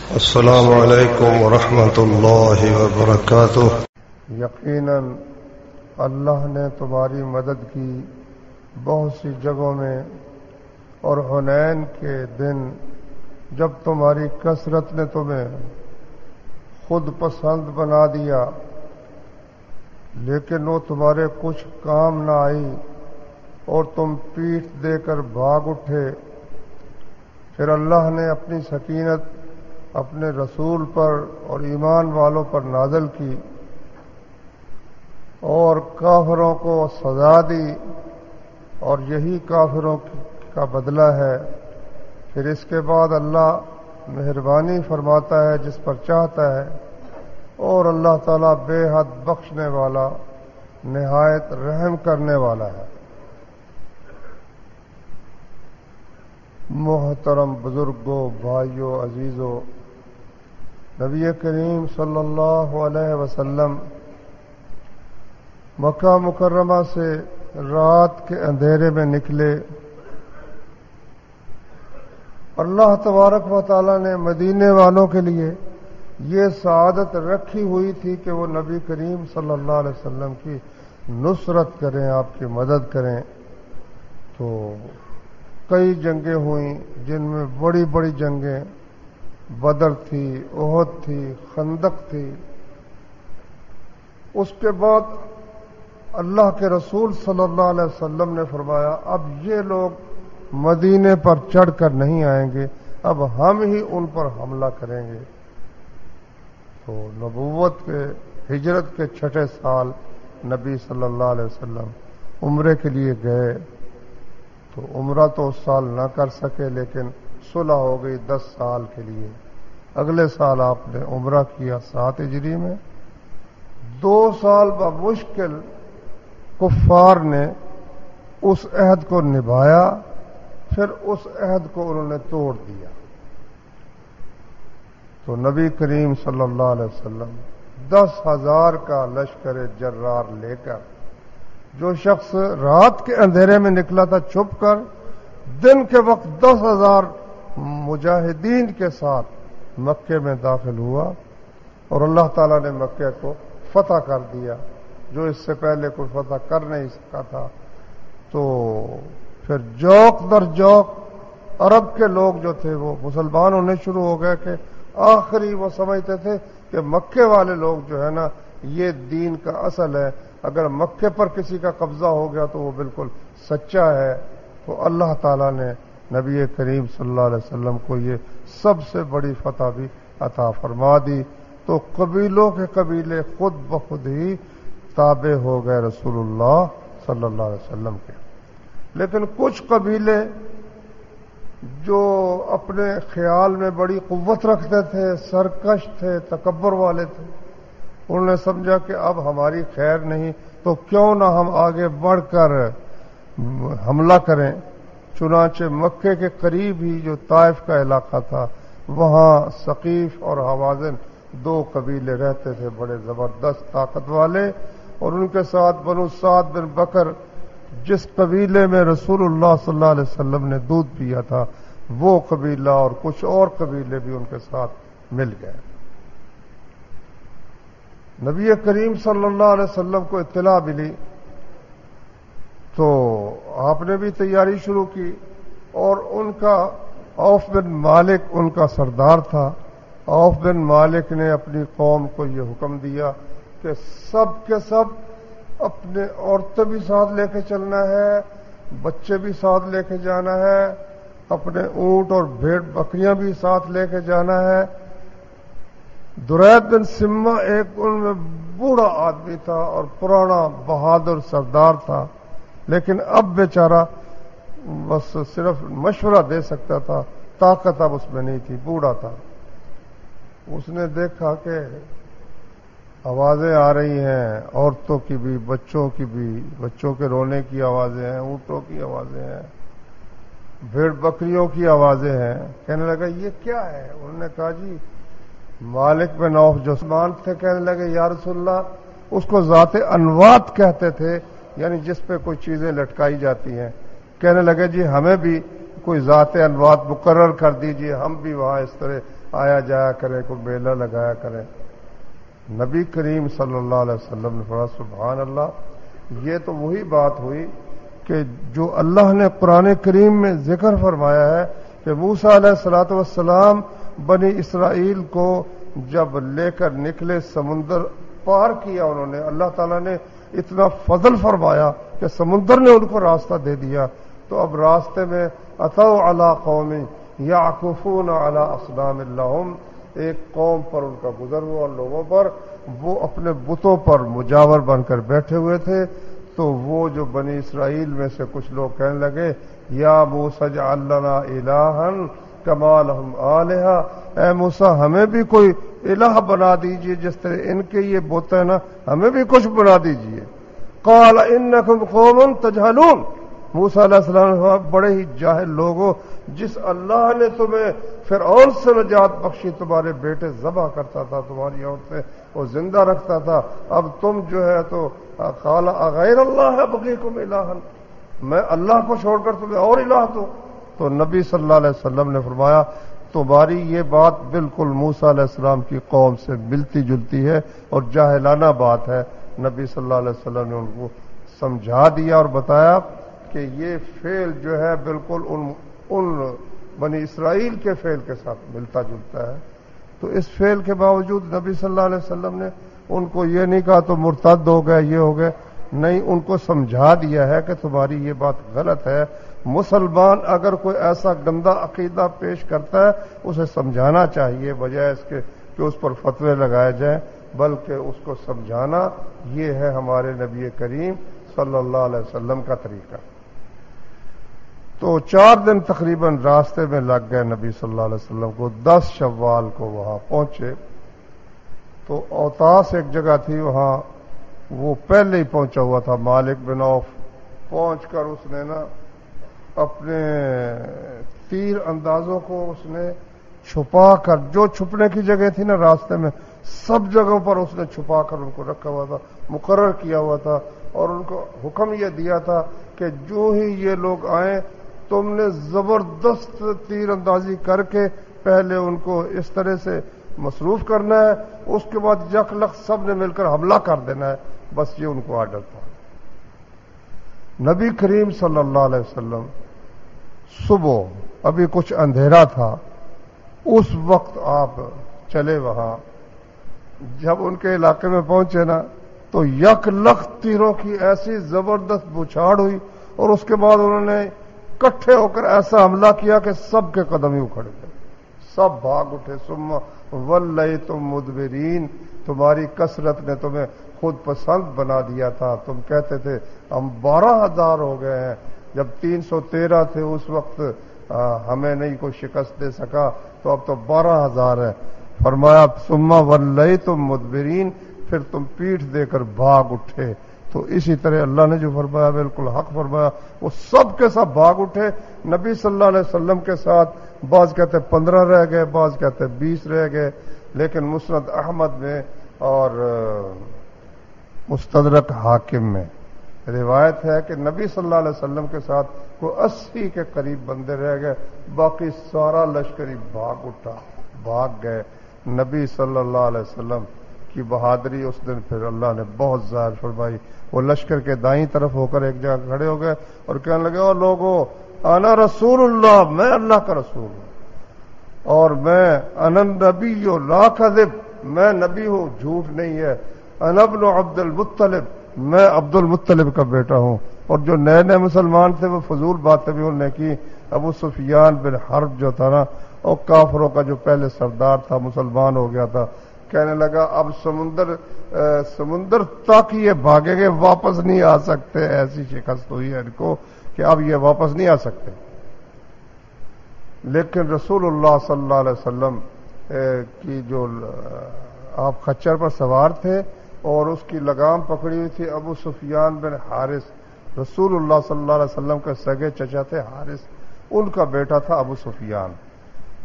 السلام علیکم ورحمۃ اللہ وبرکاتہ۔ یقیناً اللہ نے تمہاری مدد کی بہت سی جگہوں میں، اور حنین کے دن جب تمہاری کثرت نے تمہیں خود پسند بنا دیا، لیکن وہ تمہارے کچھ کام نہ آئی اور تم پیٹھ دے کر بھاگ اٹھے۔ پھر اللہ نے اپنی سکینت اپنے رسول پر اور ایمان والوں پر نازل کی اور کافروں کو سزا دی، اور یہی کافروں کا بدلہ ہے۔ پھر اس کے بعد اللہ مہربانی فرماتا ہے جس پر چاہتا ہے، اور اللہ تعالیٰ بے حد بخشنے والا، نہایت رحم کرنے والا ہے۔ محترم بزرگوں، بھائیوں، عزیزوں، نبی کریم صلی اللہ علیہ وسلم مکہ مکرمہ سے رات کے اندھیرے میں نکلے۔ اللہ تبارک و تعالیٰ نے مدینے والوں کے لیے یہ سعادت رکھی ہوئی تھی کہ وہ نبی کریم صلی اللہ علیہ وسلم کی نصرت کریں، آپ کی مدد کریں۔ تو کئی جنگیں ہوئیں، جن میں بڑی بڑی جنگیں بدر تھی، احد تھی، خندق تھی۔ اس کے بعد اللہ کے رسول صلی اللہ علیہ وسلم نے فرمایا اب یہ لوگ مدینے پر چڑھ کر نہیں آئیں گے، اب ہم ہی ان پر حملہ کریں گے۔ تو نبوت کے ہجرت کے 6 سال نبی صلی اللہ علیہ وسلم عمرے کے لیے گئے۔ تو عمرہ تو اس سال نہ کر سکے، لیکن صلح ہو گئی 10 سال کے لیے۔ اگلے سال آپ نے عمرہ کیا 7 ہجری میں۔ 2 سال بمشکل کفار نے اس عہد کو نبھایا، پھر اس عہد کو انہوں نے توڑ دیا۔ تو نبی کریم صلی اللہ علیہ وسلم 10,000 کا لشکر جرار لے کر، جو شخص رات کے اندھیرے میں نکلا تھا چھپ کر، دن کے وقت 10,000 مجاہدین کے ساتھ مکے میں داخل ہوا، اور اللہ تعالیٰ نے مکے کو فتح کر دیا، جو اس سے پہلے کوئی فتح کر نہیں سکا تھا۔ تو پھر جوق در جوق عرب کے لوگ جو تھے وہ مسلمان ہونے شروع ہو گئے، کہ آخری وہ سمجھتے تھے کہ مکے والے لوگ جو ہے نا یہ دین کا اصل ہے، اگر مکے پر کسی کا قبضہ ہو گیا تو وہ بالکل سچا ہے۔ تو اللہ تعالیٰ نے نبی کریم صلی اللہ علیہ وسلم کو یہ سب سے بڑی فتح بھی عطا فرما دی۔ تو قبیلوں کے قبیلے خود بخود ہی تابع ہو گئے رسول اللہ صلی اللہ علیہ وسلم کے۔ لیکن کچھ قبیلے جو اپنے خیال میں بڑی قوت رکھتے تھے، سرکش تھے، تکبر والے تھے، انہوں نے سمجھا کہ اب ہماری خیر نہیں، تو کیوں نہ ہم آگے بڑھ کر حملہ کریں۔ چنانچہ مکے کے قریب ہی جو طائف کا علاقہ تھا، وہاں ثقیف اور حوازن 2 قبیلے رہتے تھے، بڑے زبردست طاقت والے، اور ان کے ساتھ بنو سعد بن بکر، جس قبیلے میں رسول اللہ صلی اللہ علیہ وسلم نے دودھ پیا تھا، وہ قبیلہ اور کچھ اور قبیلے بھی ان کے ساتھ مل گئے۔ نبی کریم صلی اللہ علیہ وسلم کو اطلاع ملی تو آپ نے بھی تیاری شروع کی، اور ان کا عوف بن مالک ان کا سردار تھا۔ عوف بن مالک نے اپنی قوم کو یہ حکم دیا کہ سب کے سب اپنے عورتیں بھی ساتھ لے کے چلنا ہے، بچے بھی ساتھ لے کے جانا ہے، اپنے اونٹ اور بھیڑ بکریاں بھی ساتھ لے کے جانا ہے۔ درید بن سمہ ایک ان میں بوڑھا آدمی تھا اور پرانا بہادر سردار تھا، لیکن اب بیچارہ بس صرف مشورہ دے سکتا تھا، طاقت اب اس میں نہیں تھی، بوڑھا تھا۔ اس نے دیکھا کہ آوازیں آ رہی ہیں، عورتوں کی بھی، بچوں کی بھی، بچوں کے رونے کی آوازیں ہیں، اونٹوں کی آوازیں ہیں، بھیڑ بکریوں کی آوازیں ہیں۔ کہنے لگا یہ کیا ہے؟ انہوں نے کہا جی مالک بن عوف جو سلمان تھے، کہنے لگے یا رسول اللہ، اس کو ذات انوات کہتے تھے، یعنی جس پہ کوئی چیزیں لٹکائی جاتی ہیں۔ کہنے لگے جی ہمیں بھی کوئی ذات انوات مقرر کر دیجئے، ہم بھی وہاں اس طرح آیا جایا کریں، کوئی میلہ لگایا کریں۔ نبی کریم صلی اللہ علیہ وسلم نے فرمایا سبحان اللہ، یہ تو وہی بات ہوئی کہ جو اللہ نے قرآن کریم میں ذکر فرمایا ہے کہ موسیٰ علیہ الصلوۃ والسلام بنی اسرائیل کو جب لے کر نکلے، سمندر پار کیا انہوں نے، اللہ تعالیٰ نے اتنا فضل فرمایا کہ سمندر نے ان کو راستہ دے دیا، تو اب راستے میں اتوا علی قوم یعکفون علی اصنام لہم، ایک قوم پر ان کا گزر ہوا، لوگوں پر، وہ اپنے بتوں پر مجاور بن کر بیٹھے ہوئے تھے۔ تو وہ جو بنی اسرائیل میں سے کچھ لوگ کہنے لگے یا موسیٰ اجعل لنا الہا کما لہم آلہہ، اے موسیٰ ہمیں بھی کوئی الہ بنا دیجئے، جس طرح ان کے یہ بت ہیں نا، ہمیں بھی کچھ بنا دیجئے۔ قال انکم قوم تجہلون، موسیٰ علیہ السلام نے کہا بڑے ہی جاہل لوگ ہو، جس اللہ نے تمہیں فرعون سے نجات بخشی، تمہارے بیٹے ذبح کرتا تھا، تمہاری عورتیں وہ زندہ رکھتا تھا، اب تم جو ہے تو قال اغیر اللہ ابغیکم الہا، میں اللہ کو چھوڑ کر تمہیں اور الہ دوں؟ تو نبی صلی اللہ علیہ وسلم نے فرمایا تمہاری یہ بات بالکل موسیٰ علیہ السلام کی قوم سے ملتی جلتی ہے اور جاہلانہ بات ہے۔ نبی صلی اللہ علیہ وسلم نے ان کو سمجھا دیا اور بتایا کہ یہ فعل جو ہے بالکل ان بنی اسرائیل کے فعل کے ساتھ ملتا جلتا ہے۔ تو اس فعل کے باوجود نبی صلی اللہ علیہ وسلم نے ان کو یہ نہیں کہا تو مرتد ہو گئے، یہ ہو گئے، نہیں، ان کو سمجھا دیا ہے کہ تمہاری یہ بات غلط ہے۔ مسلمان اگر کوئی ایسا گندا عقیدہ پیش کرتا ہے اسے سمجھانا چاہیے، بجائے اس کے کہ اس پر فتوے لگائے جائیں، بلکہ اس کو سمجھانا، یہ ہے ہمارے نبی کریم صلی اللہ علیہ وسلم کا طریقہ۔ تو 4 دن تقریباً راستے میں لگ گئے نبی صلی اللہ علیہ وسلم کو، 10 شوال کو وہاں پہنچے۔ تو اوتاس ایک جگہ تھی، وہاں وہ پہلے ہی پہنچا ہوا تھا، مالک بن عوف، پہنچ کر اس نے نا اپنے تیر اندازوں کو اس نے چھپا کر، جو چھپنے کی جگہ تھی نا راستے میں، سب جگہوں پر اس نے چھپا کر ان کو رکھا ہوا تھا، مقرر کیا ہوا تھا، اور ان کو حکم یہ دیا تھا کہ جو ہی یہ لوگ آئیں تم نے زبردست تیر اندازی کر کے پہلے ان کو اس طرح سے مصروف کرنا ہے، اس کے بعد یک لخت سب نے مل کر حملہ کر دینا ہے، بس یہ ان کو آرڈر تھا۔ نبی کریم صلی اللہ علیہ وسلم صبح ابھی کچھ اندھیرا تھا، اس وقت آپ چلے وہاں، جب ان کے علاقے میں پہنچے نا تو یک لخت تیروں کی ایسی زبردست بچھاڑ ہوئی، اور اس کے بعد انہوں نے اکٹھے ہو کر ایسا حملہ کیا کہ سب کے قدم ہی اکھڑ گئے، سب بھاگ اٹھے۔ ثم ولیتم مدبرین، تمہاری کثرت نے تمہیں خود پسند بنا دیا تھا، تم کہتے تھے ہم 12,000 ہو گئے ہیں، جب 313 تھے اس وقت ہمیں نہیں کوئی شکست دے سکا، تو اب تو 12,000 ہے۔ فرمایا ثم ولیتم مدبرین، پھر تم پیٹھ دے کر بھاگ اٹھے۔ تو اسی طرح اللہ نے جو فرمایا بالکل حق فرمایا، وہ سب کے سب بھاگ اٹھے نبی صلی اللہ علیہ وسلم کے ساتھ۔ بعض کہتے 15 رہ گئے، بعض کہتے 20 رہ گئے، لیکن مسند احمد میں اور مستدرک حاکم میں روایت ہے کہ نبی صلی اللہ علیہ وسلم کے ساتھ کوئی 80 کے قریب بندے رہ گئے، باقی سارا لشکری بھاگ اٹھا، بھاگ گئے۔ نبی صلی اللہ علیہ وسلم کی بہادری اس دن پھر اللہ نے بہت ظاہر فرمائی۔ وہ لشکر کے دائیں طرف ہو کر ایک جگہ کھڑے ہو گئے اور کہنے لگے او لوگو، انا رسول اللہ، میں اللہ کا رسول ہوں، اور میں انا نبی لا کذب، میں نبی ہوں، جھوٹ نہیں ہے، انا ابن عبد المطلب، میں عبد المطلب کا بیٹا ہوں۔ اور جو نئے نئے مسلمان تھے وہ فضول باتیں بھی انہوں نے کی۔ ابو سفیان بن حرب جو تھا نا، اور کافروں کا جو پہلے سردار تھا، مسلمان ہو گیا تھا، کہنے لگا اب سمندر تک یہ بھاگیں گے، واپس نہیں آ سکتے، ایسی شکست ہوئی ہے ان کو کہ اب یہ واپس نہیں آ سکتے۔ لیکن رسول اللہ صلی اللہ علیہ وسلم کی جو آپ خچر پر سوار تھے اور اس کی لگام پکڑی ہوئی تھی ابو سفیان بن حارث، رسول اللہ صلی اللہ علیہ وسلم کے سگے چچا تھے حارث، ان کا بیٹا تھا ابو سفیان۔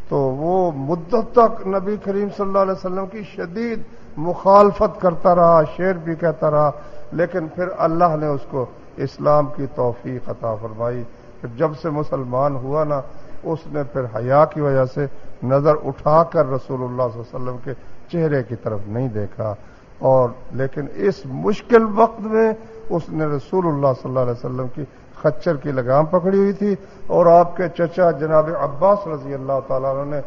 تو وہ مدت تک نبی کریم صلی اللہ علیہ وسلم کی شدید مخالفت کرتا رہا، شعر بھی کہتا رہا، لیکن پھر اللہ نے اس کو اسلام کی توفیق عطا فرمائی۔ پھر جب سے مسلمان ہوا نا، اس نے پھر حیا کی وجہ سے نظر اٹھا کر رسول اللہ صلی اللہ علیہ وسلم کے چہرے کی طرف نہیں دیکھا، اور لیکن اس مشکل وقت میں اس نے رسول اللہ صلی اللہ علیہ وسلم کی خچر کی لگام پکڑی ہوئی تھی، اور آپ کے چچا جناب عباس رضی اللہ تعالیٰ عنہ نے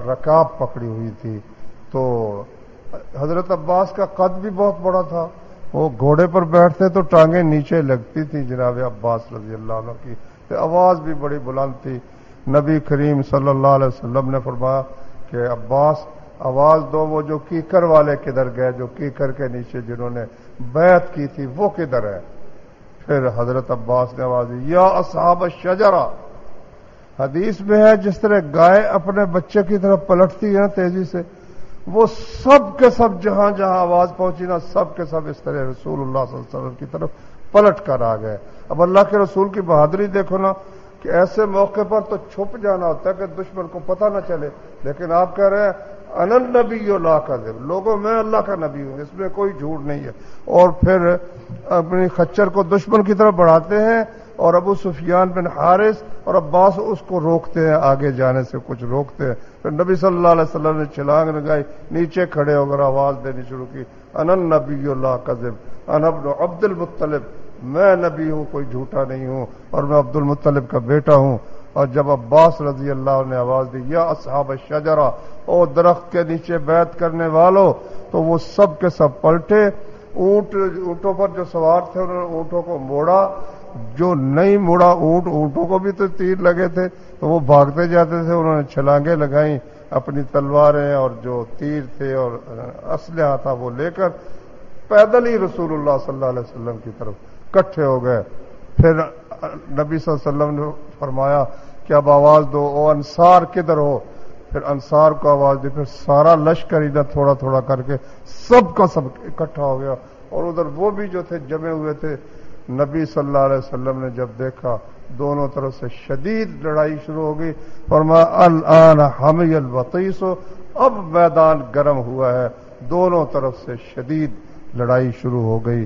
رکاب پکڑی ہوئی تھی۔ تو حضرت عباس کا قد بھی بہت بڑا تھا، وہ گھوڑے پر بیٹھتے تو ٹانگیں نیچے لگتی تھیں جناب عباس رضی اللہ عنہ کی، آواز بھی بڑی بلند تھی۔ نبی کریم صلی اللہ علیہ وسلم نے فرمایا کہ عباس آواز دو، وہ جو کیکر والے کدھر گئے، جو کیکر کے نیچے جنہوں نے بیعت کی تھی وہ کدھر ہے؟ پھر حضرت عباس نے آواز دی، یا اصحاب الشجرہ۔ حدیث میں ہے جس طرح گائے اپنے بچے کی طرف پلٹتی ہے نا تیزی سے، وہ سب کے سب جہاں جہاں آواز پہنچی نا، سب کے سب اس طرح رسول اللہ صلی اللہ علیہ وسلم کی طرف پلٹ کر آ گئے۔ اب اللہ کے رسول کی بہادری دیکھو نا کہ ایسے موقع پر تو چھپ جانا ہوتا ہے کہ دشمن کو پتہ نہ چلے، لیکن آپ کہہ رہے ہیں انا النبی لا کذب، لوگوں میں اللہ کا نبی ہوں، اس میں کوئی جھوٹ نہیں ہے، اور پھر اپنی خچر کو دشمن کی طرف بڑھاتے ہیں، اور ابو سفیان بن حارث اور عباس اس کو روکتے ہیں، آگے جانے سے کچھ روکتے ہیں۔ پھر نبی صلی اللہ علیہ وسلم نے چھلانگ لگائی، نیچے کھڑے ہو کر آواز دینی شروع کی، انا النبی لا کذب انا ابن عبد المطلب، میں نبی ہوں، کوئی جھوٹا نہیں ہوں، اور میں عبد المطلب کا بیٹا ہوں۔ اور جب عباس رضی اللہ عنہ نے آواز دی، یا اصحاب الشجرہ، او درخت کے نیچے بیعت کرنے والوں، تو وہ سب کے سب پلٹے، اونٹوں پر جو سوار تھے انہوں نے اونٹوں کو موڑا، جو نہیں مڑا اونٹوں کو بھی تو تیر لگے تھے تو وہ بھاگتے جاتے تھے، انہوں نے چھلانگیں لگائیں، اپنی تلواریں اور جو تیر تھے اور اسلحہ تھا وہ لے کر پیدل ہی رسول اللہ صلی اللہ علیہ وسلم کی طرف اکٹھے ہو گئے۔ پھر نبی صلی اللہ علیہ وسلم نے فرمایا کہ اب آواز دو، او انصار کدھر ہو؟ پھر انصار کو آواز دی، پھر سارا لشکر ادھر تھوڑا تھوڑا کر کے سب کا سب اکٹھا ہو گیا، اور ادھر وہ بھی جو تھے جمے ہوئے تھے۔ نبی صلی اللہ علیہ وسلم نے جب دیکھا دونوں طرف سے شدید لڑائی شروع ہو گئی، فرمایا الآن حمی الوطیس، اب میدان گرم ہوا ہے، دونوں طرف سے شدید لڑائی شروع ہو گئی۔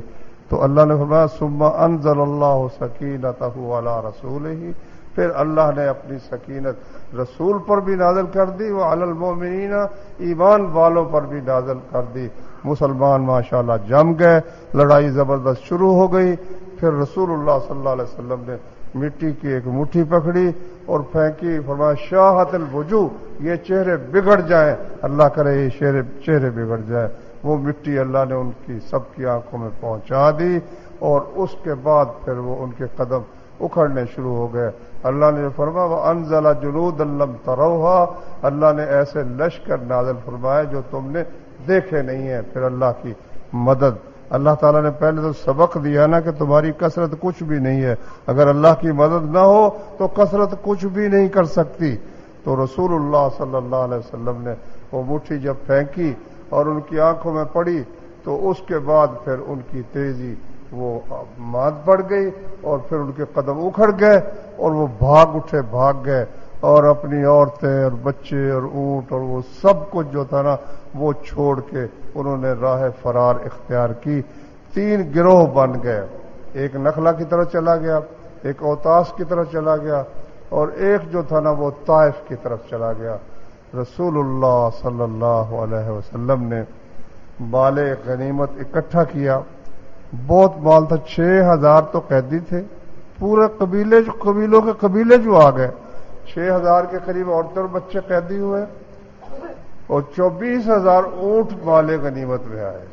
تو اللہ نے فرمایا ثم انزل اللہ سکینتہ علی رسولہ، پھر اللہ نے اپنی سکینت رسول پر بھی نازل کر دی، وعلی المؤمنین، ایمان والوں پر بھی نازل کر دی۔ مسلمان ماشاءاللہ جم گئے، لڑائی زبردست شروع ہو گئی۔ پھر رسول اللہ صلی اللہ علیہ وسلم نے مٹی کی ایک مٹھی پکڑی اور پھینکی، فرمایا شاہت الوجوہ، یہ چہرے بگڑ جائیں، اللہ کرے یہ چہرے بگڑ جائیں۔ وہ مٹی اللہ نے ان کی سب کی آنکھوں میں پہنچا دی، اور اس کے بعد پھر وہ ان کے قدم اکھڑنے شروع ہو گئے۔ اللہ نے فرمایا وَأَنزَلَ جُنُودًا لَّمْ تَرَوْهَا، اللہ نے ایسے لشکر نازل فرمائے جو تم نے دیکھے نہیں ہیں۔ پھر اللہ کی مدد، اللہ تعالیٰ نے پہلے تو سبق دیا نا کہ تمہاری کثرت کچھ بھی نہیں ہے، اگر اللہ کی مدد نہ ہو تو کثرت کچھ بھی نہیں کر سکتی۔ تو رسول اللہ صلی اللہ علیہ وسلم نے وہ مٹھی جب پھینکی اور ان کی آنکھوں میں پڑی تو اس کے بعد پھر ان کی تیزی وہ مات پڑ گئی، اور پھر ان کے قدم اکھڑ گئے اور وہ بھاگ گئے، اور اپنی عورتیں اور بچے اور اونٹ اور وہ سب کچھ جو تھا نا وہ چھوڑ کے انہوں نے راہ فرار اختیار کی۔ 3 گروہ بن گئے، ایک نخلا کی طرف چلا گیا، ایک اوتاس کی طرف چلا گیا، اور ایک جو تھا نا وہ طائف کی طرف چلا گیا۔ رسول اللہ صلی اللہ علیہ وسلم نے مال غنیمت اکٹھا کیا، بہت مال تھا، 6000 تو قیدی تھے، پورے قبیلوں کے قبیلے جو آ گئے، 6000 کے قریب عورتیں اور بچے قیدی ہوئے، اور 24000 اونٹ مال غنیمت میں آئے،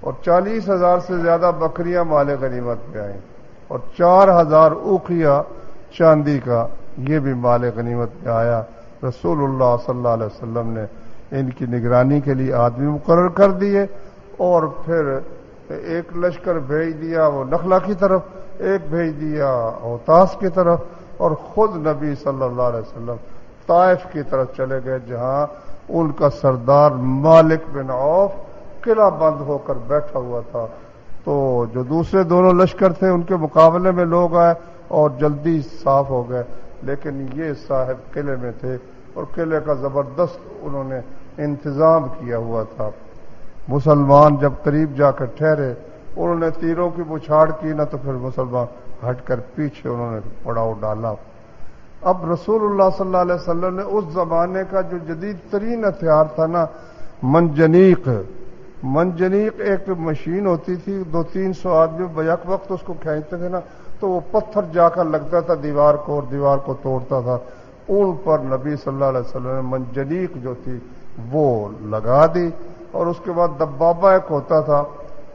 اور 40000 سے زیادہ بکریاں مال غنیمت میں آئیں، اور 4000 اوقیہ چاندی کا یہ بھی مال غنیمت میں آیا۔ رسول اللہ صلی اللہ علیہ وسلم نے ان کی نگرانی کے لیے آدمی مقرر کر دیے، اور پھر ایک لشکر بھیج دیا وہ نخلا کی طرف، ایک بھیج دیا اوتاس کی طرف، اور خود نبی صلی اللہ علیہ وسلم طائف کی طرف چلے گئے، جہاں ان کا سردار مالک بن عوف قلعہ بند ہو کر بیٹھا ہوا تھا۔ تو جو دوسرے دونوں لشکر تھے ان کے مقابلے میں لوگ آئے اور جلدی صاف ہو گئے، لیکن یہ صاحب قلعے میں تھے اور قلعے کا زبردست انہوں نے انتظام کیا ہوا تھا۔ مسلمان جب قریب جا کر ٹھہرے، انہوں نے تیروں کی بچھاڑ کی نہ، تو پھر مسلمان ہٹ کر پیچھے انہوں نے پڑاؤ ڈالا۔ اب رسول اللہ صلی اللہ علیہ وسلم نے اس زمانے کا جو جدید ترین ہتھیار تھا نا، منجنیق ایک مشین ہوتی تھی، 200-300 آدمی بیک وقت اس کو کھینچتے تھے نا، تو وہ پتھر جا کر لگتا تھا دیوار کو اور دیوار کو توڑتا تھا. ان پر نبی صلی اللہ علیہ وسلم نے منجنیق جو تھی وہ لگا دی. اور اس کے بعد دبابہ ایک ہوتا تھا،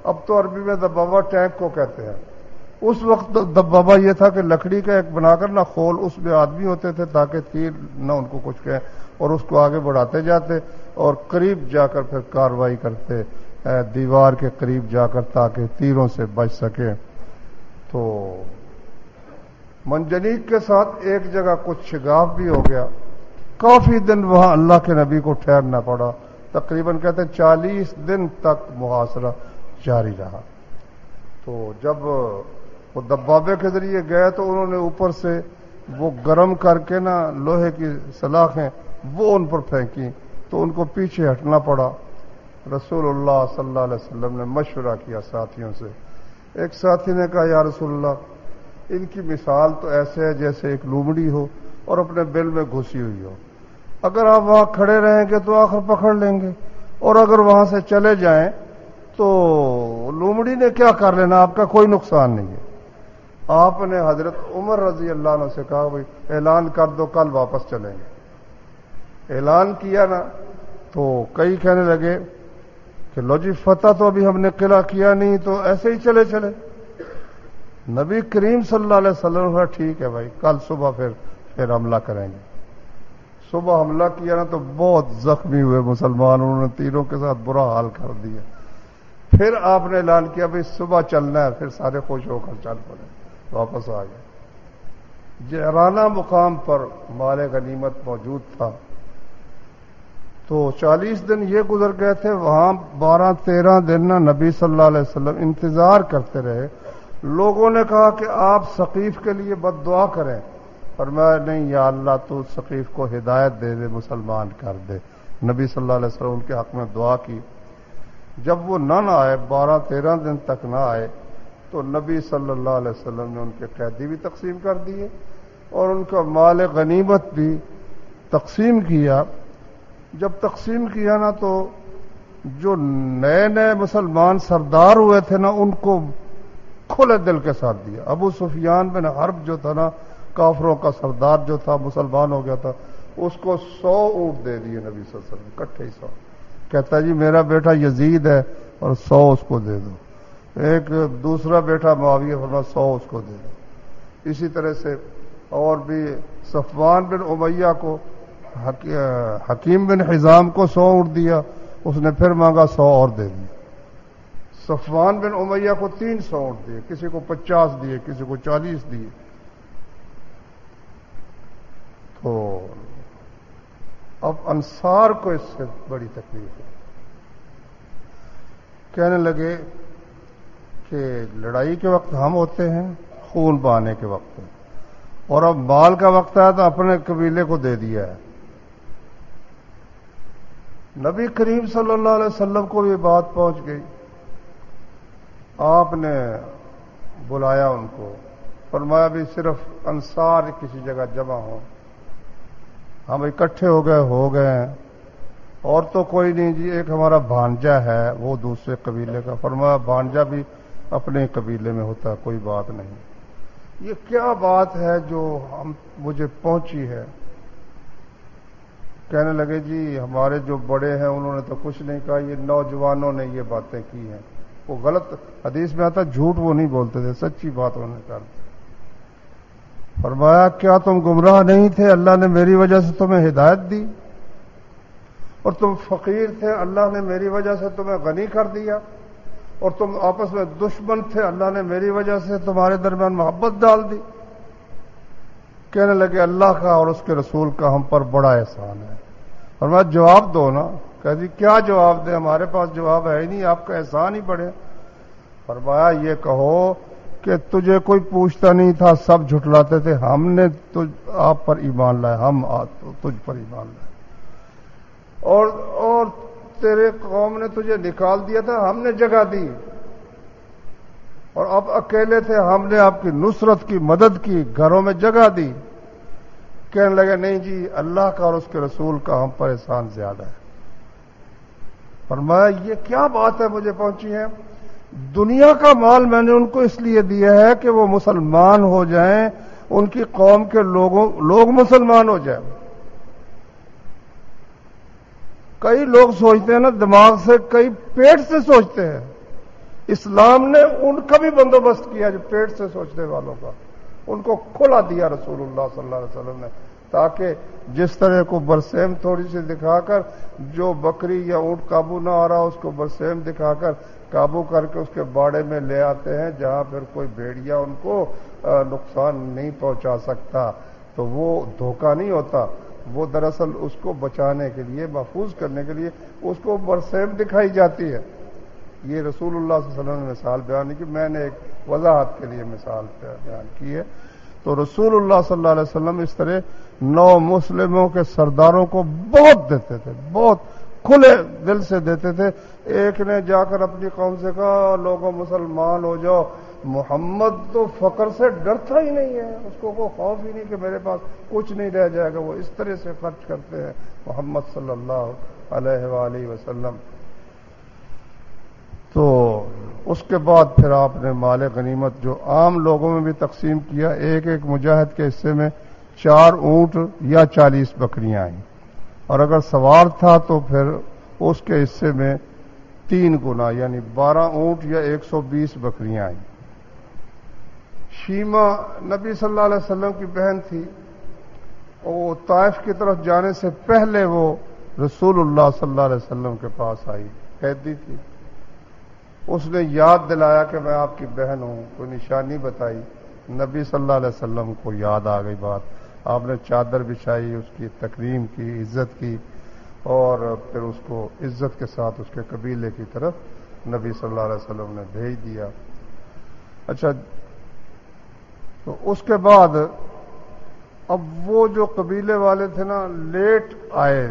اب تو عربی میں دبابہ ٹینک کو کہتے ہیں. اس وقت دبابہ یہ تھا کہ لکڑی کا ایک بنا کر نہ خول، اس میں آدمی ہوتے تھے تاکہ تیر نہ ان کو کچھ کہیں، اور اس کو آگے بڑھاتے جاتے اور قریب جا کر پھر کارروائی کرتے دیوار کے قریب جا کر تاکہ تیروں سے بچ سکے. تو منجنیق کے ساتھ ایک جگہ کچھ شگاف بھی ہو گیا. کافی دن وہاں اللہ کے نبی کو ٹھہرنا پڑا، تقریباً کہتے ہیں 40 دن تک محاصرہ جاری رہا. تو جب وہ دبابے کے ذریعے گئے تو انہوں نے اوپر سے وہ گرم کر کے نا لوہے کی سلاخیں وہ ان پر پھینکی، تو ان کو پیچھے ہٹنا پڑا. رسول اللہ صلی اللہ علیہ وسلم نے مشورہ کیا ساتھیوں سے. ایک ساتھی نے کہا یا رسول اللہ، ان کی مثال تو ایسے ہے جیسے ایک لومڑی ہو اور اپنے بل میں گھسی ہوئی ہو. اگر آپ وہاں کھڑے رہیں گے تو آخر پکڑ لیں گے، اور اگر وہاں سے چلے جائیں تو لومڑی نے کیا کر لینا، آپ کا کوئی نقصان نہیں ہے. آپ نے حضرت عمر رضی اللہ عنہ سے کہا بھائی اعلان کر دو کل واپس چلیں گے. اعلان کیا نا تو کئی کہنے لگے کہ لو جی فتح تو ابھی ہم نے قلعہ کیا نہیں، تو ایسے ہی چلے. نبی کریم صلی اللہ علیہ وسلم نے ٹھیک ہے بھائی، کل صبح پھر حملہ کریں گے. صبح حملہ کیا نا تو بہت زخمی ہوئے مسلمان، انہوں نے تیروں کے ساتھ برا حال کر دیا. پھر آپ نے اعلان کیا بھائی صبح چلنا ہے، پھر سارے خوش ہو کر چل پڑے، واپس آ گئے. جعرانہ مقام پر مال غنیمت موجود تھا. تو 40 دن یہ گزر گئے تھے، وہاں 12-13 دن نا نبی صلی اللہ علیہ وسلم انتظار کرتے رہے. لوگوں نے کہا کہ آپ ثقیف کے لیے بد دعا کریں، فرمایا نہیں یا اللہ تو ثقیف کو ہدایت دے دے، مسلمان کر دے. نبی صلی اللہ علیہ وسلم ان کے حق میں دعا کی. جب وہ نہ آئے، 12-13 دن تک نہ آئے، تو نبی صلی اللہ علیہ وسلم نے ان کے قیدی بھی تقسیم کر دیے اور ان کا مال غنیمت بھی تقسیم کیا. جب تقسیم کیا نا تو جو نئے مسلمان سردار ہوئے تھے نا ان کو کھلے دل کے ساتھ دیا. ابو سفیان بن حرب جو تھا نا کافروں کا سردار جو تھا، مسلمان ہو گیا تھا، اس کو 100 اونٹ دے دیے نبی صلی اللہ علیہ وسلم، اکٹھے ہی 100. کہتا جی میرا بیٹا یزید ہے اور 100 اس کو دے دو. ایک دوسرا بیٹا معاویہ، فرمایا 100 اس کو دے دو. اسی طرح سے اور بھی صفوان بن امیہ کو، حکیم بن حزام کو 100 اونٹ دیا، اس نے پھر مانگا 100 اور دے دیا. صفوان بن امیہ کو 300 اونٹ دیے، کسی کو 50 دیے، کسی کو 40 دیے. تو اب انصار کو اس سے بڑی تکلیف ہے. کہنے لگے کہ لڑائی کے وقت ہم ہوتے ہیں، خون بہانے کے وقت، اور اب مال کا وقت ہے تو اپنے قبیلے کو دے دیا ہے. نبی کریم صلی اللہ علیہ وسلم کو یہ بات پہنچ گئی. آپ نے بلایا ان کو، فرمایا بھی صرف انصار کسی جگہ جمع ہوں، ہم اکٹھے ہو گئے ہیں، اور تو کوئی نہیں جی. ایک ہمارا بھانجا ہے وہ دوسرے قبیلے کا، فرمایا بھانجا بھی اپنے قبیلے میں ہوتا ہے، کوئی بات نہیں. یہ کیا بات ہے جو مجھے پہنچی ہے؟ کہنے لگے جی ہمارے جو بڑے ہیں انہوں نے تو کچھ نہیں کہا، یہ نوجوانوں نے یہ باتیں کی ہیں. وہ غلط حدیث میں آتا، جھوٹ وہ نہیں بولتے تھے، سچی بات انہوں نے کر دی. فرمایا کیا تم گمراہ نہیں تھے؟ اللہ نے میری وجہ سے تمہیں ہدایت دی، اور تم فقیر تھے، اللہ نے میری وجہ سے تمہیں غنی کر دیا، اور تم آپس میں دشمن تھے، اللہ نے میری وجہ سے تمہارے درمیان محبت ڈال دی. کہنے لگے اللہ کا اور اس کے رسول کا ہم پر بڑا احسان ہے. فرمایا جواب دو نا. کہا جی کیا جواب دیں، ہمارے پاس جواب ہے ہی نہیں، آپ کا احسان ہی بڑھے. فرمایا یہ کہو کہ تجھے کوئی پوچھتا نہیں تھا، سب جھٹلاتے تھے، ہم نے آپ پر ایمان لائے، ہم تجھ پر ایمان لائے، اور تیرے قوم نے تجھے نکال دیا تھا، ہم نے جگہ دی، اور اب اکیلے تھے، ہم نے آپ کی نصرت کی، مدد کی، گھروں میں جگہ دی. کہنے لگے نہیں جی اللہ کا اور اس کے رسول کا ہم پر احسان زیادہ ہے۔ فرمایا یہ کیا بات ہے مجھے پہنچی ہے؟ دنیا کا مال میں نے ان کو اس لیے دیا ہے کہ وہ مسلمان ہو جائیں، ان کی قوم کے لوگ مسلمان ہو جائیں۔ کئی لوگ سوچتے ہیں نا دماغ سے، کئی پیٹ سے سوچتے ہیں۔ اسلام نے ان کا بھی بندوبست کیا جو پیٹ سے سوچنے والوں کا، ان کو کھلا دیا رسول اللہ صلی اللہ علیہ وسلم نے، تاکہ جس طرح کو برسیم تھوڑی سی دکھا کر، جو بکری یا اونٹ قابو نہ آ رہا اس کو برسیم دکھا کر قابو کر کے اس کے باڑے میں لے آتے ہیں، جہاں پھر کوئی بھیڑیا ان کو نقصان نہیں پہنچا سکتا، تو وہ دھوکہ نہیں ہوتا، وہ دراصل اس کو بچانے کے لیے، محفوظ کرنے کے لیے اس کو برسیم دکھائی جاتی ہے۔ یہ رسول اللہ صلی اللہ علیہ وسلم نے مثال بیان کی، میں نے ایک وضاحت کے لیے مثال بیان کی ہے۔ تو رسول اللہ صلی اللہ علیہ وسلم اس طرح نو مسلموں کے سرداروں کو بہت دیتے تھے، بہت کھلے دل سے دیتے تھے۔ ایک نے جا کر اپنی قوم سے کہا لوگوں مسلمان ہو جاؤ، محمد تو فقر سے ڈرتا ہی نہیں ہے، اس کو کوئی خوف ہی نہیں کہ میرے پاس کچھ نہیں رہ جائے گا، وہ اس طرح سے خرچ کرتے ہیں محمد صلی اللہ علیہ وآلہ وسلم۔ تو اس کے بعد پھر آپ نے مال غنیمت جو عام لوگوں میں بھی تقسیم کیا، ایک ایک مجاہد کے حصے میں 4 اونٹ یا 40 بکریاں آئیں، اور اگر سوار تھا تو پھر اس کے حصے میں 3 گنا یعنی 12 اونٹ یا 120 بکریاں آئیں۔ شیما نبی صلی اللہ علیہ وسلم کی بہن تھی، وہ طائف کی طرف جانے سے پہلے وہ رسول اللہ صلی اللہ علیہ وسلم کے پاس آئی، قیدی تھی۔ اس نے یاد دلایا کہ میں آپ کی بہن ہوں، کوئی نشانی بتائی، نبی صلی اللہ علیہ وسلم کو یاد آ گئی بات، آپ نے چادر بچھائی، اس کی تکریم کی، عزت کی، اور پھر اس کو عزت کے ساتھ اس کے قبیلے کی طرف نبی صلی اللہ علیہ وسلم نے بھیج دیا۔ اچھا، تو اس کے بعد اب وہ جو قبیلے والے تھے نا لیٹ آئے،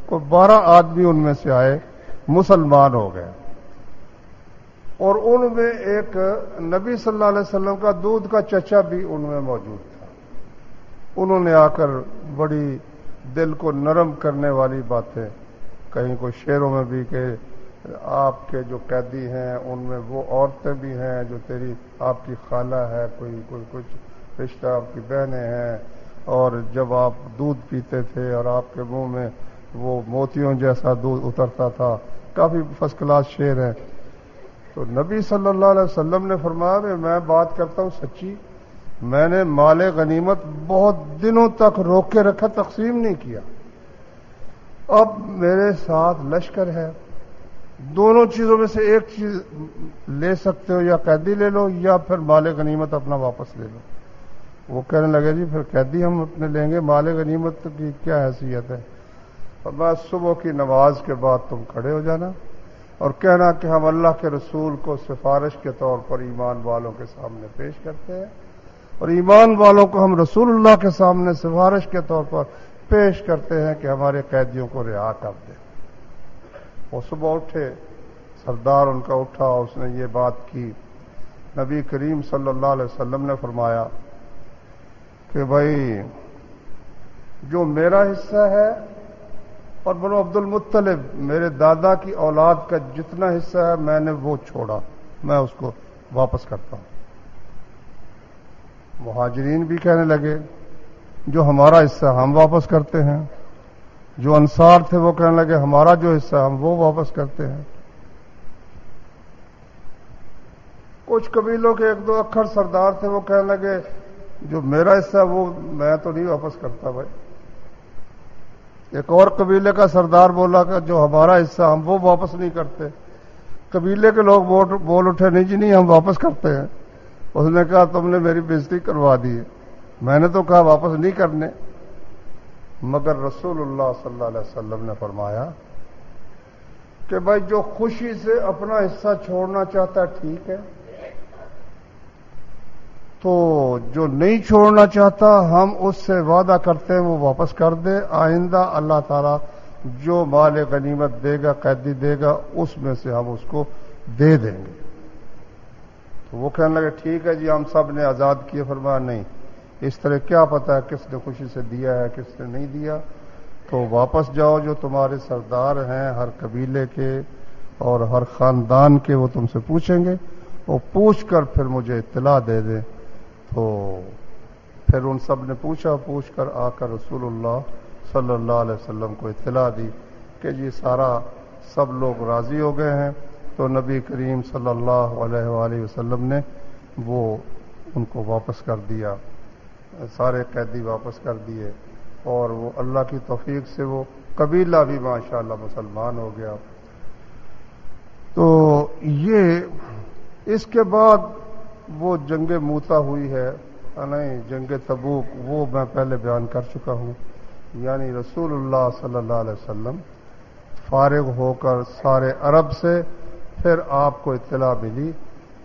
کوئی 12 آدمی ان میں سے آئے، مسلمان ہو گئے، اور ان میں ایک نبی صلی اللہ علیہ وسلم کا دودھ کا چچا بھی ان میں موجود تھا۔ انہوں نے آ کر بڑی دل کو نرم کرنے والی باتیں کہیں، کوئی شعروں میں بھی کہ آپ کے جو قیدی ہیں ان میں وہ عورتیں بھی ہیں جو تیری آپ کی خالہ ہے، کوئی کچھ رشتہ آپ کی بہنیں ہیں، اور جب آپ دودھ پیتے تھے اور آپ کے منہ میں وہ موتیوں جیسا دودھ اترتا تھا، کافی فرسٹ کلاس شعر ہے۔ تو نبی صلی اللہ علیہ وسلم نے فرمایا کہ میں بات کرتا ہوں سچی، میں نے مال غنیمت بہت دنوں تک روک کے رکھا، تقسیم نہیں کیا، اب میرے ساتھ لشکر ہے، دونوں چیزوں میں سے ایک چیز لے سکتے ہو، یا قیدی لے لو یا پھر مال غنیمت اپنا واپس لے لو۔ وہ کہنے لگے جی پھر قیدی ہم اپنے لیں گے، مال غنیمت کی کیا حیثیت ہے؟ اور بس صبح کی نماز کے بعد تم کھڑے ہو جانا اور کہنا کہ ہم اللہ کے رسول کو سفارش کے طور پر ایمان والوں کے سامنے پیش کرتے ہیں، اور ایمان والوں کو ہم رسول اللہ کے سامنے سفارش کے طور پر پیش کرتے ہیں کہ ہمارے قیدیوں کو رہا کر دیں۔ وہ صبح اٹھے، سردار ان کا اٹھا، اس نے یہ بات کی، نبی کریم صلی اللہ علیہ وسلم نے فرمایا کہ بھائی جو میرا حصہ ہے، اور بنو عبد المطلب میرے دادا کی اولاد کا جتنا حصہ ہے میں نے وہ چھوڑا، میں اس کو واپس کرتا ہوں۔ مہاجرین بھی کہنے لگے جو ہمارا حصہ ہم واپس کرتے ہیں، جو انصار تھے وہ کہنے لگے ہمارا جو حصہ ہم وہ واپس کرتے ہیں۔ کچھ قبیلوں کے 1-2 اکھڑ سردار تھے، وہ کہنے لگے جو میرا حصہ وہ میں تو نہیں واپس کرتا بھائی۔ ایک اور قبیلے کا سردار بولا کہ جو ہمارا حصہ ہم وہ واپس نہیں کرتے۔ قبیلے کے لوگ بول اٹھے نہیں جی نہیں ہم واپس کرتے ہیں۔ اس نے کہا تم نے میری بےزتی کروا دی ہے، میں نے تو کہا واپس نہیں کرنے، مگر رسول اللہ صلی اللہ علیہ وسلم نے فرمایا کہ بھائی جو خوشی سے اپنا حصہ چھوڑنا چاہتا ہے ٹھیک ہے، تو جو نہیں چھوڑنا چاہتا ہم اس سے وعدہ کرتے ہیں وہ واپس کر دے، آئندہ اللہ تعالیٰ جو مال غنیمت دے گا، قیدی دے گا، اس میں سے ہم اس کو دے دیں گے۔ تو وہ کہنے لگے ٹھیک ہے جی ہم سب نے آزاد کیے۔ فرمایا نہیں، اس طرح کیا پتا ہے کس نے خوشی سے دیا ہے کس نے نہیں دیا. تو واپس جاؤ، جو تمہارے سردار ہیں ہر قبیلے کے اور ہر خاندان کے، وہ تم سے پوچھیں گے، وہ پوچھ کر پھر مجھے اطلاع دے دیں. تو پھر ان سب نے پوچھ کر آ کر رسول اللہ صلی اللہ علیہ وسلم کو اطلاع دی کہ جی سب لوگ راضی ہو گئے ہیں. تو نبی کریم صلی اللہ علیہ وآلہ وسلم نے وہ ان کو واپس کر دیا، سارے قیدی واپس کر دیے، اور وہ اللہ کی توفیق سے وہ قبیلہ بھی ماشاءاللہ مسلمان ہو گیا. تو یہ اس کے بعد وہ جنگ موتا ہوئی ہے، نہیں جنگ تبوک، وہ میں پہلے بیان کر چکا ہوں. یعنی رسول اللہ صلی اللہ علیہ وسلم فارغ ہو کر سارے عرب سے پھر آپ کو اطلاع ملی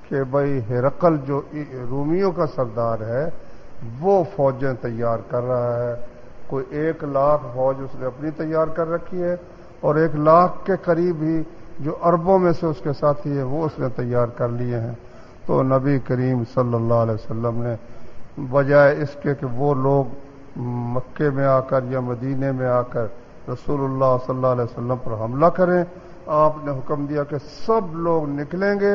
کہ بھائی ہرقل جو رومیوں کا سردار ہے وہ فوجیں تیار کر رہا ہے. کوئی 1,00,000 فوج اس نے اپنی تیار کر رکھی ہے، اور 1,00,000 کے قریب ہی جو عربوں میں سے اس کے ساتھی ہیں وہ اس نے تیار کر لیے ہیں. تو نبی کریم صلی اللہ علیہ وسلم نے بجائے اس کے کہ وہ لوگ مکے میں آ کر یا مدینے میں آ کر رسول اللہ صلی اللہ علیہ وسلم پر حملہ کریں، آپ نے حکم دیا کہ سب لوگ نکلیں گے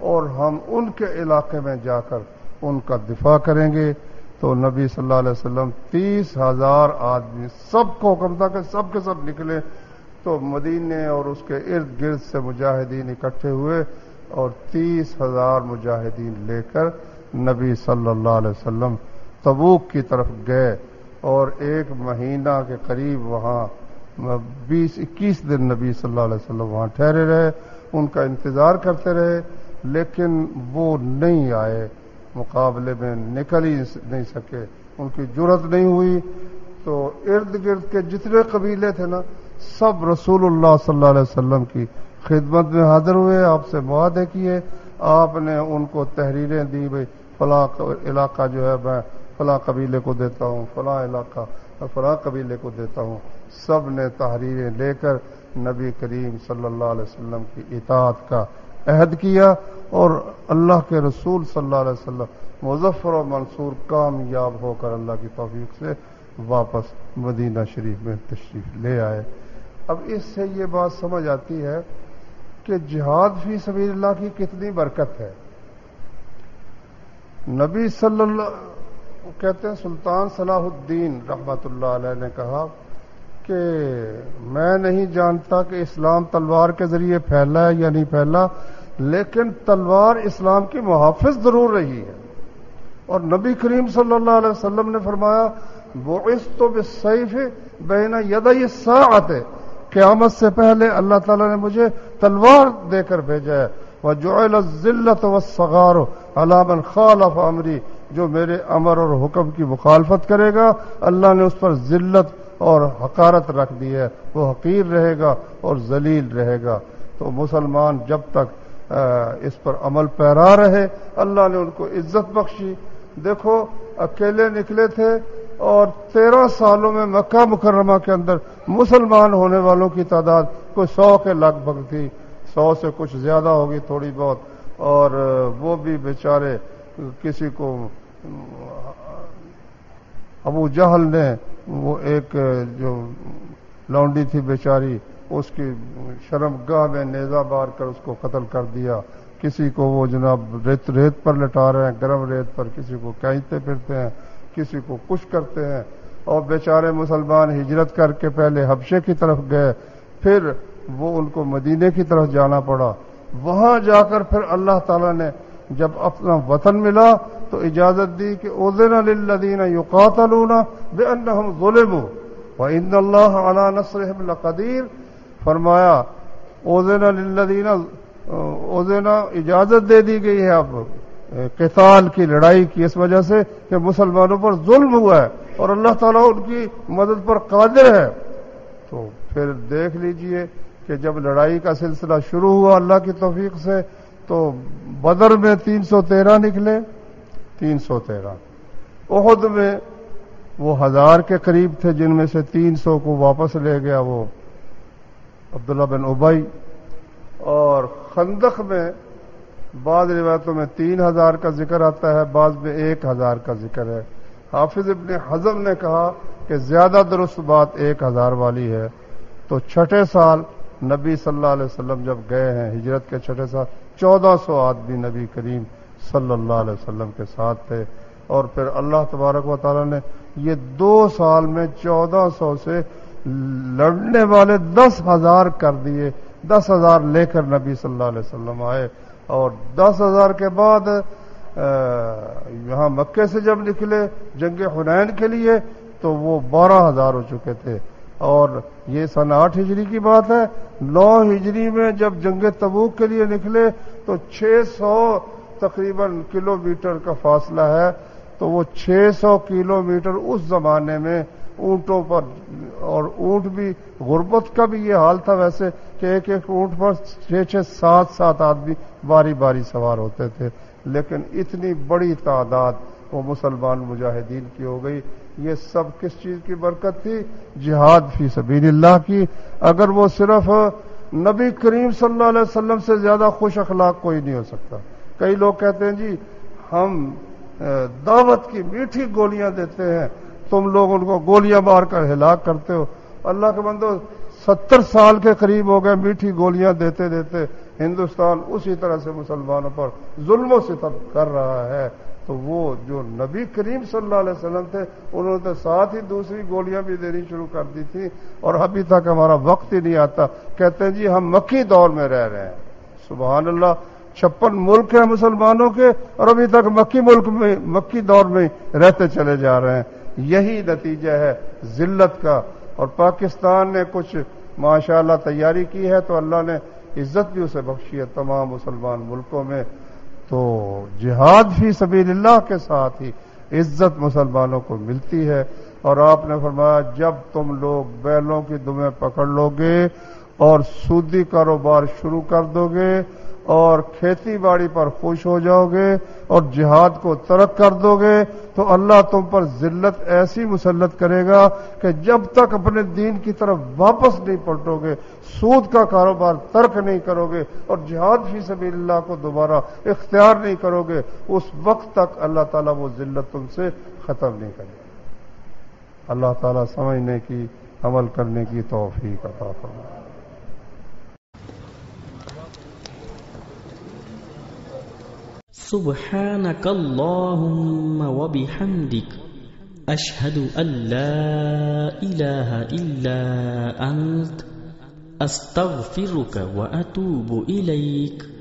اور ہم ان کے علاقے میں جا کر ان کا دفاع کریں گے. تو نبی صلی اللہ علیہ وسلم 30,000 آدمی، سب کو حکم تھا کہ سب کے سب نکلے. تو مدینے اور اس کے ارد گرد سے مجاہدین اکٹھے ہوئے اور 30,000 مجاہدین لے کر نبی صلی اللہ علیہ وسلم تبوک کی طرف گئے، اور 1 مہینہ کے قریب وہاں 20-21 دن نبی صلی اللہ علیہ وسلم وہاں ٹھہرے رہے، ان کا انتظار کرتے رہے، لیکن وہ نہیں آئے، مقابلے میں نکل ہی نہیں سکے، ان کی جرأت نہیں ہوئی. تو ارد گرد کے جتنے قبیلے تھے نا، سب رسول اللہ صلی اللہ علیہ وسلم کی خدمت میں حاضر ہوئے، آپ سے معاہدے کیے. آپ نے ان کو تحریریں دی، بھائی فلاں علاقہ جو ہے میں فلاں قبیلے کو دیتا ہوں، فلاں علاقہ میں فلاں قبیلے کو دیتا ہوں. سب نے تحریریں لے کر نبی کریم صلی اللہ علیہ وسلم کی اطاعت کا عہد کیا، اور اللہ کے رسول صلی اللہ علیہ وسلم مظفر و منصور کامیاب ہو کر اللہ کی توفیق سے واپس مدینہ شریف میں تشریف لے آئے. اب اس سے یہ بات سمجھ آتی ہے کہ جہاد فی سبیل اللہ کی کتنی برکت ہے. نبی صلی اللہ کہتے ہیں سلطان صلاح الدین رحمت اللہ علیہ نے کہا کہ میں نہیں جانتا کہ اسلام تلوار کے ذریعے پھیلا ہے یا نہیں پھیلا، لیکن تلوار اسلام کی محافظ ضرور رہی ہے. اور نبی کریم صلی اللہ علیہ وسلم نے فرمایا بعثت بالسیف بین یدی الساعۃ، قیامت سے پہلے اللہ تعالیٰ نے مجھے تلوار دے کر بھیجا ہے. وجعل الذلۃ والصغار علی من خالف امری، جو میرے امر اور حکم کی مخالفت کرے گا اللہ نے اس پر ذلت اور حقارت رکھ دی ہے، وہ حقیر رہے گا اور ذلیل رہے گا. تو مسلمان جب تک اس پر عمل پیرا رہے اللہ نے ان کو عزت بخشی. دیکھو اکیلے نکلے تھے اور 13 سالوں میں مکہ مکرمہ کے اندر مسلمان ہونے والوں کی تعداد کوئی 100 کے لگ بھگ تھی، 100 سے کچھ زیادہ ہوگی تھوڑی بہت. اور وہ بھی بیچارے کسی کو ابو جہل نے، وہ ایک جو لونڈی تھی بیچاری، اس کی شرم گاہ میں نیزہ بار کر اس کو قتل کر دیا. کسی کو وہ جناب ریت پر لٹا رہے ہیں، گرم ریت پر، کسی کو کھینچتے پھرتے ہیں، کسی کو کچھ کرتے ہیں. اور بیچارے مسلمان ہجرت کر کے پہلے حبشے کی طرف گئے، پھر وہ ان کو مدینے کی طرف جانا پڑا. وہاں جا کر پھر اللہ تعالیٰ نے جب اپنا وطن ملا تو اجازت دی کہ اذن للذین یقاتلون بانہم ظلموا وان اللہ علی نصرہم لقدیر. فرمایا اذن للذین، اذن اجازت دے دی گئی ہے اب قتال کی، لڑائی کی، اس وجہ سے کہ مسلمانوں پر ظلم ہوا ہے اور اللہ تعالیٰ ان کی مدد پر قادر ہے. تو پھر دیکھ لیجئے کہ جب لڑائی کا سلسلہ شروع ہوا اللہ کی توفیق سے تو بدر میں 313 نکلے، 313. احد میں وہ 1000 کے قریب تھے، جن میں سے 300 کو واپس لے گیا وہ عبداللہ بن ابی. اور خندق میں بعض روایتوں میں 3000 کا ذکر آتا ہے، بعض میں 1000 کا ذکر ہے. حافظ ابن حزم نے کہا کہ زیادہ درست بات 1000 والی ہے۔ تو چھٹے سال نبی صلی اللہ علیہ وسلم جب گئے ہیں، ہجرت کے چھٹے سال 1400 آدمی نبی کریم صلی اللہ علیہ وسلم کے ساتھ تھے، اور پھر اللہ تبارک و تعالیٰ نے یہ 2 سال میں 1400 سے لڑنے والے 10,000 کر دیے۔ 10,000 لے کر نبی صلی اللہ علیہ وسلم آئے، اور 10,000 کے بعد یہاں مکے سے جب نکلے جنگ حنین کے لیے تو وہ 12,000 ہو چکے تھے، اور یہ سن 8 ہجری کی بات ہے۔ 9 ہجری میں جب جنگ تبوک کے لیے نکلے تو 600 تقریباً کلومیٹر کا فاصلہ ہے، تو وہ 600 کلومیٹر اس زمانے میں اونٹوں پر، اور اونٹ بھی غربت کا بھی یہ حال تھا ویسے کہ ایک ایک اونٹ پر 6-6 7 آدمی باری باری سوار ہوتے تھے، لیکن اتنی بڑی تعداد وہ مسلمان مجاہدین کی ہو گئی۔ یہ سب کس چیز کی برکت تھی؟ جہاد فی سبیل اللہ کی۔ اگر وہ صرف نبی کریم صلی اللہ علیہ وسلم سے زیادہ خوش اخلاق کوئی نہیں ہو سکتا۔ کئی لوگ کہتے ہیں جی ہم دعوت کی میٹھی گولیاں دیتے ہیں، تم لوگ ان کو گولیاں مار کر ہلاک کرتے ہو۔ اللہ کے بندو 70 سال کے قریب ہو گئے میٹھی گولیاں دیتے دیتے، ہندوستان اسی طرح سے مسلمانوں پر ظلم و ستم کر رہا ہے۔ تو وہ جو نبی کریم صلی اللہ علیہ وسلم تھے انہوں نے ساتھ ہی دوسری گولیاں بھی دینی شروع کر دی تھی، اور ابھی تک ہمارا وقت ہی نہیں آتا، کہتے ہیں جی ہم مکی دور میں رہ رہے ہیں۔ سبحان اللہ، 56 ملک ہیں مسلمانوں کے، اور ابھی تک مکی دور میں رہتے چلے جا رہے ہیں۔ یہی نتیجہ ہے ذلت کا، اور پاکستان نے کچھ ماشاءاللہ تیاری کی ہے تو اللہ نے عزت بھی اسے بخشی ہے تمام مسلمان ملکوں میں۔ تو جہاد فی سبیل اللہ کے ساتھ ہی عزت مسلمانوں کو ملتی ہے، اور آپ نے فرمایا جب تم لوگ بیلوں کی دمیں پکڑ لو گے اور سودی کاروبار شروع کر دو گے اور کھیتی باڑی پر خوش ہو جاؤ گے اور جہاد کو ترک کر دو گے تو اللہ تم پر ذلت ایسی مسلط کرے گا کہ جب تک اپنے دین کی طرف واپس نہیں پلٹو گے، سود کا کاروبار ترک نہیں کرو گے اور جہاد فی سبیل اللہ کو دوبارہ اختیار نہیں کرو گے، اس وقت تک اللہ تعالیٰ وہ ذلت تم سے ختم نہیں کرے گا۔ اللہ تعالیٰ سمجھنے کی، عمل کرنے کی توفیق عطا فرمائے۔ سبحانك اللهم وبحمدك أشهد أن لا إله إلا أنت أستغفرك وأتوب إليك۔